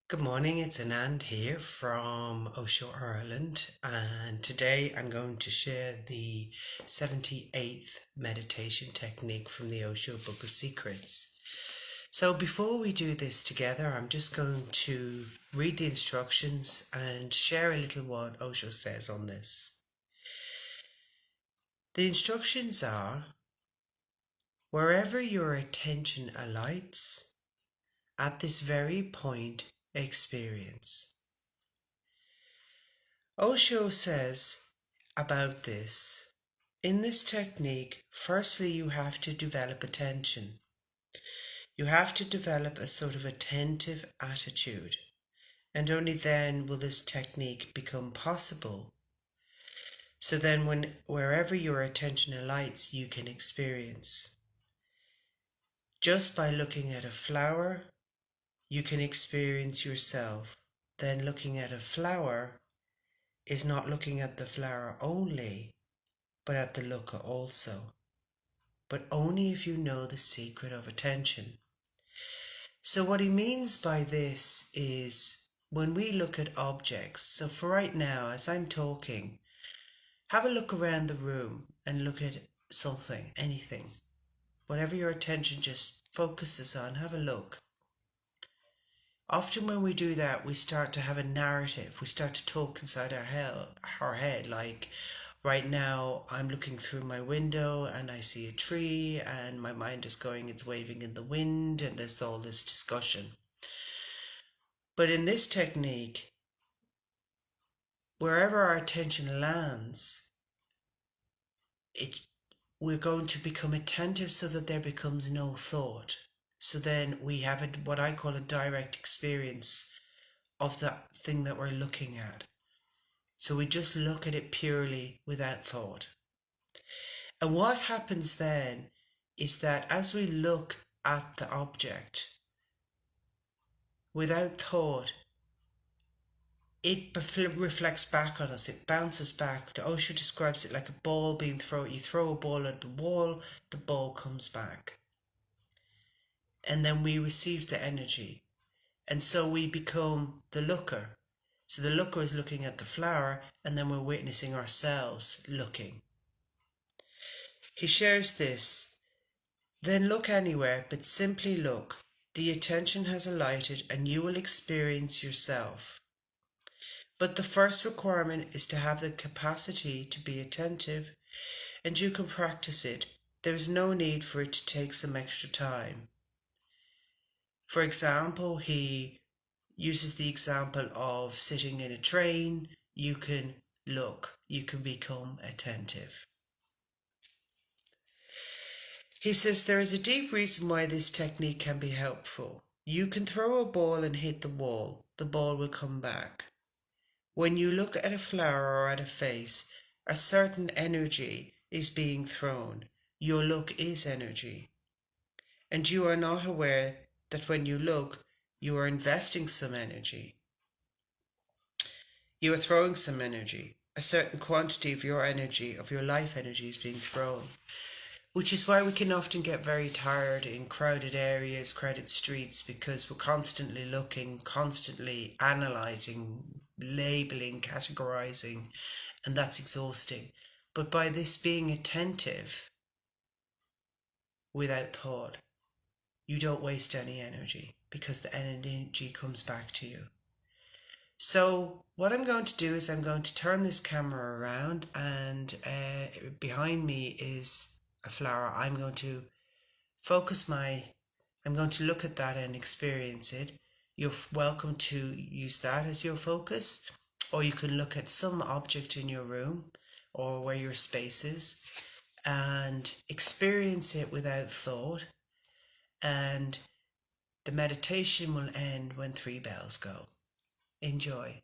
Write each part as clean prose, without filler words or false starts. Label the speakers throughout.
Speaker 1: Good morning, it's Anand here from Osho, Ireland, and today I'm going to share the 78th meditation technique from the Osho Book of Secrets. So before we do this together, I'm just going to read the instructions and share a little what Osho says on this. The instructions are, wherever your attention alights, at this very point experience. Osho says about this, in this technique, firstly, you have to develop attention. You have to develop a sort of attentive attitude, and only then will this technique become possible. So then, wherever your attention alights, you can experience. Just by looking at a flower, you can experience yourself. Then, looking at a flower is not looking at the flower only, but at the looker also, but only if you know the secret of attention. So what he means by this is when we look at objects, so for right now, as I'm talking, have a look around the room and look at something, anything, whatever your attention just focuses on, have a look. Often when we do that, we start to have a narrative. We start to talk inside our head, like, right now I'm looking through my window and I see a tree and my mind is going, it's waving in the wind, and there's all this discussion. But in this technique, wherever our attention lands, it we're going to become attentive so that there becomes no thought. So then we have what I call a direct experience of the thing that we're looking at. So we just look at it purely without thought. And what happens then is that as we look at the object without thought, it reflects back on us. It bounces back. Osho describes it like a ball being thrown. You throw a ball at the wall, the ball comes back. And then we receive the energy. And so we become the looker. So the looker is looking at the flower, and then we're witnessing ourselves looking. He shares this. Then look anywhere, but simply look. The attention has alighted and you will experience yourself. But the first requirement is to have the capacity to be attentive, and you can practice it. There is no need for it to take some extra time. For example, he uses the example of sitting in a train. You can look, you can become attentive. He says there is a deep reason why this technique can be helpful. You can throw a ball and hit the wall. The ball will come back. When you look at a flower or at a face, a certain energy is being thrown. Your look is energy. And you are not aware that when you look, you are investing some energy. You are throwing some energy. A certain quantity of your energy, of your life energy, is being thrown. Which is why we can often get very tired in crowded areas, crowded streets, because we're constantly looking, constantly analysing, labelling, categorising, and that's exhausting. But by this being attentive without thought, you don't waste any energy because the energy comes back to you. So what I'm going to do is I'm going to turn this camera around, and behind me is a flower. I'm going to I'm going to look at that and experience it. You're welcome to use that as your focus, or you can look at some object in your room or where your space is and experience it without thought. And the meditation will end when 3 bells go. Enjoy.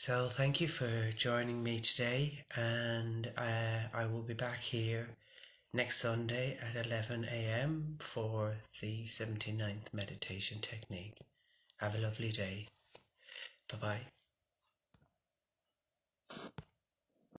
Speaker 1: So thank you for joining me today, and I will be back here next Sunday at 11 a.m. for the 79th meditation technique. Have a lovely day. Bye bye.